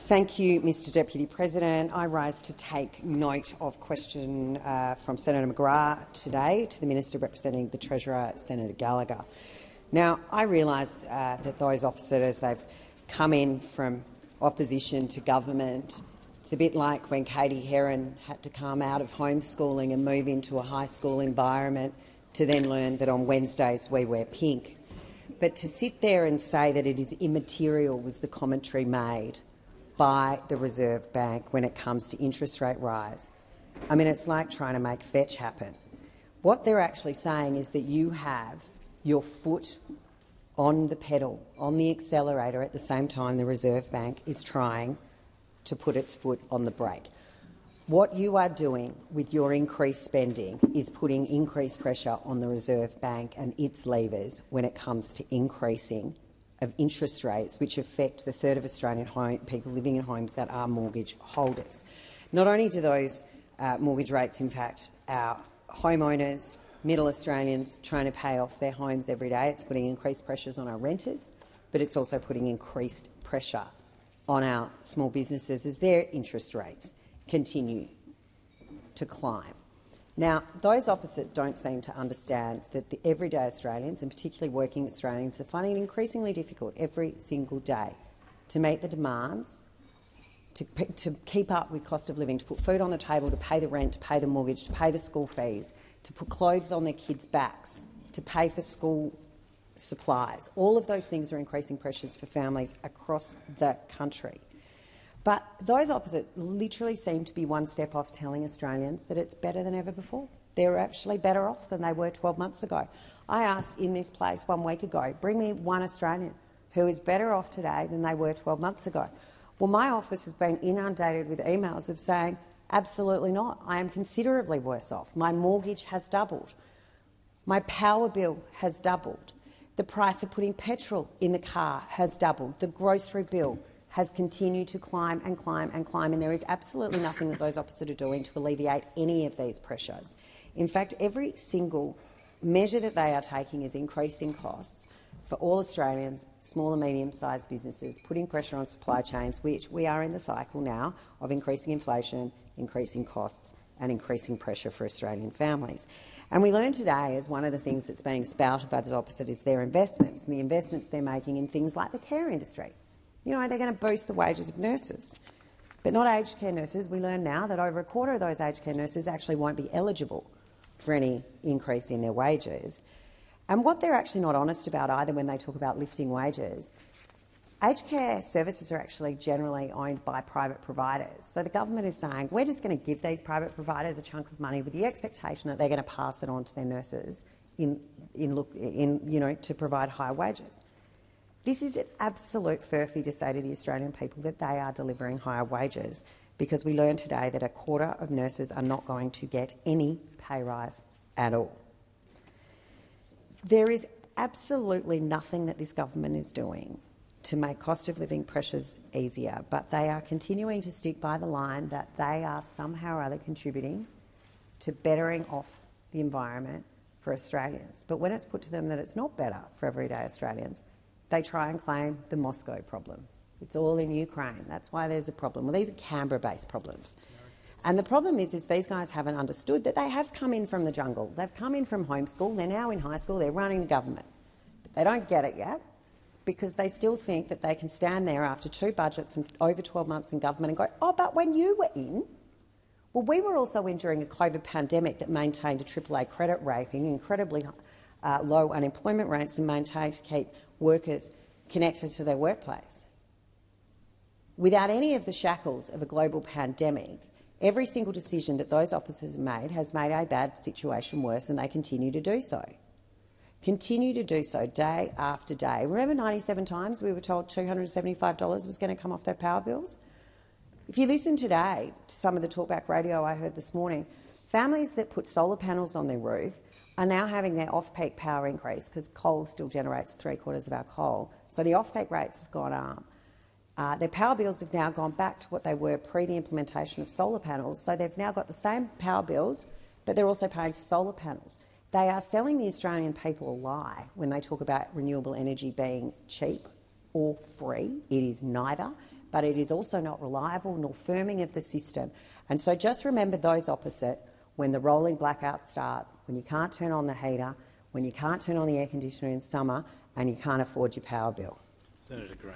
Thank you, Mr Deputy President. I rise to take note of question from Senator McGrath today to the Minister representing the Treasurer, Senator Gallagher. Now, I realise that those opposite, as they've come in from opposition to government, it's a bit like when Katie Heron had to come out of homeschooling and move into a high school environment to then learn that on Wednesdays we wear pink. But to sit there and say that it is immaterial was the commentary made by the Reserve Bank when it comes to interest rate rise. I mean, it's like trying to make fetch happen. What they're actually saying is that you have your foot on the pedal, on the accelerator, at the same time the Reserve Bank is trying to put its foot on the brake. What you are doing with your increased spending is putting increased pressure on the Reserve Bank and its levers when it comes to increasing of interest rates, which affect the third of Australian people living in homes that are mortgage holders. Not only do those mortgage rates impact our homeowners, middle Australians trying to pay off their homes every day, it's putting increased pressures on our renters, but it's also putting increased pressure on our small businesses as their interest rates continue to climb. Now, those opposite don't seem to understand that the everyday Australians, and particularly working Australians, are finding it increasingly difficult every single day to meet the demands, to keep up with cost of living, to put food on the table, to pay the rent, to pay the mortgage, to pay the school fees, to put clothes on their kids' backs, to pay for school supplies. All of those things are increasing pressures for families across the country. But those opposite literally seem to be one step off telling Australians that it's better than ever before. They're actually better off than they were 12 months ago. I asked in this place 1 week ago, bring me one Australian who is better off today than they were 12 months ago. Well, my office has been inundated with emails of saying, absolutely not. I am considerably worse off. My mortgage has doubled. My power bill has doubled. The price of putting petrol in the car has doubled. The grocery bill has continued to climb and climb and climb, and there is absolutely nothing that those opposite are doing to alleviate any of these pressures. In fact, every single measure that they are taking is increasing costs for all Australians, small and medium-sized businesses, putting pressure on supply chains, which we are in the cycle now of increasing inflation, increasing costs and increasing pressure for Australian families. And we learned today, as one of the things that's being spouted by the opposite, is their investments, and the investments they're making in things like the care industry. You know, they're going to boost the wages of nurses, but not aged care nurses. We learn now that over a quarter of those aged care nurses actually won't be eligible for any increase in their wages. And what they're actually not honest about either when they talk about lifting wages, aged care services are actually generally owned by private providers. So the government is saying, we're just going to give these private providers a chunk of money with the expectation that they're going to pass it on to their nurses to provide higher wages. This is an absolute furphy to say to the Australian people that they are delivering higher wages, because we learned today that a quarter of nurses are not going to get any pay rise at all. There is absolutely nothing that this government is doing to make cost of living pressures easier, but they are continuing to stick by the line that they are somehow or other contributing to bettering off the environment for Australians. But when it's put to them that it's not better for everyday Australians, they try and claim the Moscow problem. It's all in Ukraine. That's why there's a problem. Well, these are Canberra-based problems. And the problem is these guys haven't understood that they have come in from the jungle. They've come in from homeschool. They're now in high school. They're running the government. But they don't get it yet because they still think that they can stand there after 2 budgets and over 12 months in government and go, oh, but when you were in, well, we were also in during a COVID pandemic that maintained a AAA credit rating, incredibly low unemployment rates, and maintained to keep workers connected to their workplace. Without any of the shackles of a global pandemic, every single decision that those opposites have made has made a bad situation worse, and they continue to do so. Continue to do so day after day. Remember 97 times we were told $275 was going to come off their power bills? If you listen today to some of the talkback radio I heard this morning, families that put solar panels on their roof are now having their off-peak power increase because coal still generates 3/4 of our coal. So the off-peak rates have gone up. Their power bills have now gone back to what they were pre the implementation of solar panels. So they've now got the same power bills, but they're also paying for solar panels. They are selling the Australian people a lie when they talk about renewable energy being cheap or free. It is neither. but it is also not reliable nor firming of the system. And so just remember those opposite when the rolling blackouts start, when you can't turn on the heater, when you can't turn on the air conditioner in summer and you can't afford your power bill. Senator Green.